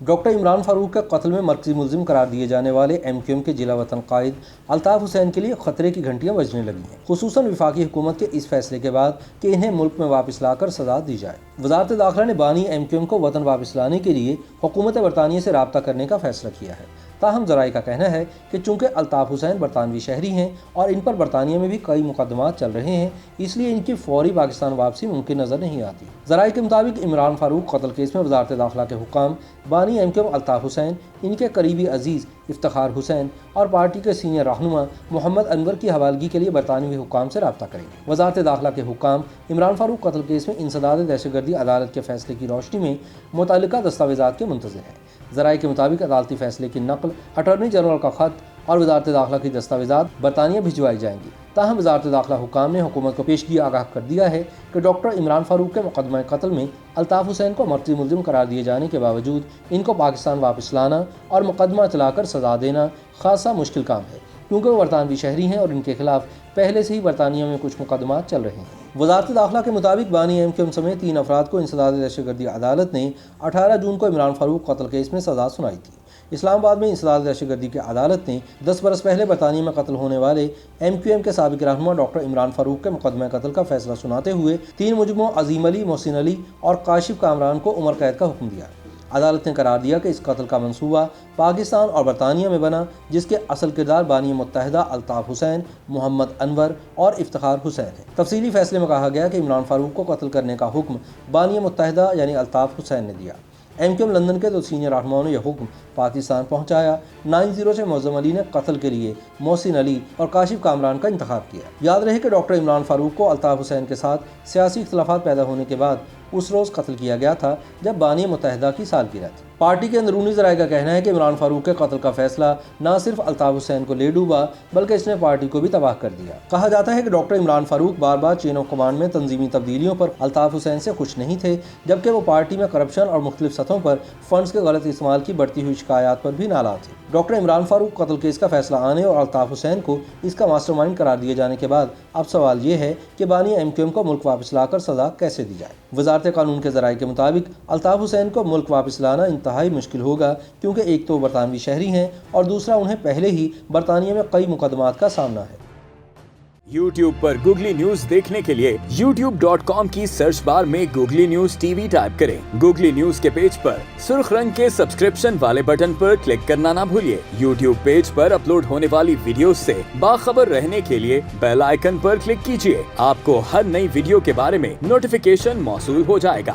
Doctor Imran فاروق کے قتل میں مرکزی ملزم قرار دیے جانے والے MQM کے ضلع وطن قائد الطاف حسین کے لیے خطرے کی گھنٹیاں بجنے لگی ہیں، خصوصاً وفاقی حکومت کے اس فیصلے کے بعد کہ انہیں ملک میں واپس لا کر سزا دی جائے۔ وزارت داخلہ نے بانی MQM کو وطن واپس لانے کے لیے حکومت برطانیہ سے رابطہ کرنے کا فیصلہ کیا ہے۔ تاہم ذرائع کا کہنا ہے کہ چونکہ الطاف حسین برطانوی شہری ہیں اور ان پر برطانیہ میں بھی کئی مقدمات چل رہے ہیں، اس لیے ان کی فوری پاکستان واپسی ممکن نظر نہیں آتی۔ ذرائع کے مطابق عمران فاروق قتل کیس میں وزارت داخلہ کے حکام بانی MQM الطاف حسین، ان کے قریبی عزیز افتخار حسین اور پارٹی کے سینئر رہنما محمد انور کی حوالگی کے لیے برطانوی حکام سے رابطہ کریں گے۔ وزارت داخلہ کے حکام عمران فاروق قتل کیس میں انسداد دہشت گردی عدالت کے فیصلے کی روشنی میں متعلقہ دستاویزات کے منتظر ہیں۔ ذرائع کے مطابق عدالتی فیصلے کی نقل، اٹارنی جنرل کا خط اور وزارت داخلہ کی دستاویزات برطانیہ بھجوائی جائیں گی۔ تاہم وزارت داخلہ حکام نے حکومت کو پیشگی آگاہ کر دیا ہے کہ ڈاکٹر عمران فاروق کے مقدمہ قتل میں الطاف حسین کو مرکزی ملزم قرار دیے جانے کے باوجود ان کو پاکستان واپس لانا اور مقدمہ چلا کر سزا دینا خاصا مشکل کام ہے، کیونکہ وہ برطانوی شہری ہیں اور ان کے خلاف پہلے سے ہی برطانیہ میں کچھ مقدمات چل رہے ہیں۔ وزارت داخلہ کے مطابق بانی MQM سمیت 3 افراد کو انسداد دہشت گردی عدالت نے 18 جون کو عمران فاروق قتل کیس میں سزا سنائی تھی۔ اسلام آباد میں انسداد دہشت گردی کی عدالت نے 10 برس پہلے برطانیہ میں قتل ہونے والے MQM کے سابق رہنما ڈاکٹر عمران فاروق کے مقدمہ قتل کا فیصلہ سناتے ہوئے 3 مجرموں عظیم علی، محسن علی اور کاشف کامران کو عمر قید کا حکم دیا۔ عدالت نے قرار دیا کہ اس قتل کا منصوبہ پاکستان اور برطانیہ میں بنا، جس کے اصل کردار بانی متحدہ الطاف حسین، محمد انور اور افتخار حسین ہے۔ تفصیلی فیصلے میں کہا گیا کہ عمران فاروق کو قتل کرنے کا حکم بانی متحدہ یعنی الطاف حسین نے دیا۔ MQM لندن کے 2 سینئر رہنماؤں نے یہ حکم پاکستان پہنچایا۔ 9-0 سے معظم علی نے قتل کے لیے محسن علی اور کاشف کامران کا انتخاب کیا۔ یاد رہے کہ ڈاکٹر عمران فاروق کو الطاف حسین کے ساتھ سیاسی اختلافات پیدا ہونے کے بعد اس روز قتل کیا گیا تھا جب بانی متحدہ کی سالگرہ تھی۔ پارٹی کے اندرونی ذرائع کا کہنا ہے کہ عمران فاروق کے قتل کا فیصلہ نہ صرف الطاف حسین کو لے ڈوبا بلکہ اس نے پارٹی کو بھی تباہ کر دیا۔ کہا جاتا ہے کہ ڈاکٹر عمران فاروق بار بار چین آف کمانڈ میں تنظیمی تبدیلیوں پر الطاف حسین سے خوش نہیں تھے، جبکہ وہ پارٹی میں کرپشن اور مختلف سطحوں پر فنڈز کے غلط استعمال کی بڑھتی ہوئی شکایات پر بھی نالاں تھے۔ ڈاکٹر عمران فاروق قتل کیس کا فیصلہ آنے اور الطاف حسین کو اس کا ماسٹر مائنڈ قرار دیے جانے کے بعد اب سوال یہ ہے کہ بانی MQM کو ملک واپس لا کر سزا کیسے دی جائے۔ وزارت قانون کے ذرائع کے مطابق الطاف حسین کو ملک واپس لانا انتہائی مشکل ہوگا، کیونکہ ایک تو برطانوی شہری ہیں اور دوسرا انہیں پہلے ہی برطانیہ میں کئی مقدمات کا سامنا ہے۔ YouTube پر گوگلی نیوز دیکھنے کے لیے youtube.com کی سرچ بار میں گوگلی نیوز TV ٹائپ کریں۔ گوگلی نیوز کے پیج پر سرخ رنگ کے سبسکرپشن والے بٹن پر کلک کرنا نہ بھولیے۔ YouTube پیج پر اپلوڈ ہونے والی ویڈیوز سے باخبر رہنے کے لیے بیل آئیکن پر کلک کیجیے۔ آپ کو ہر نئی ویڈیو کے بارے میں نوٹیفیکیشن موصول ہو جائے گا۔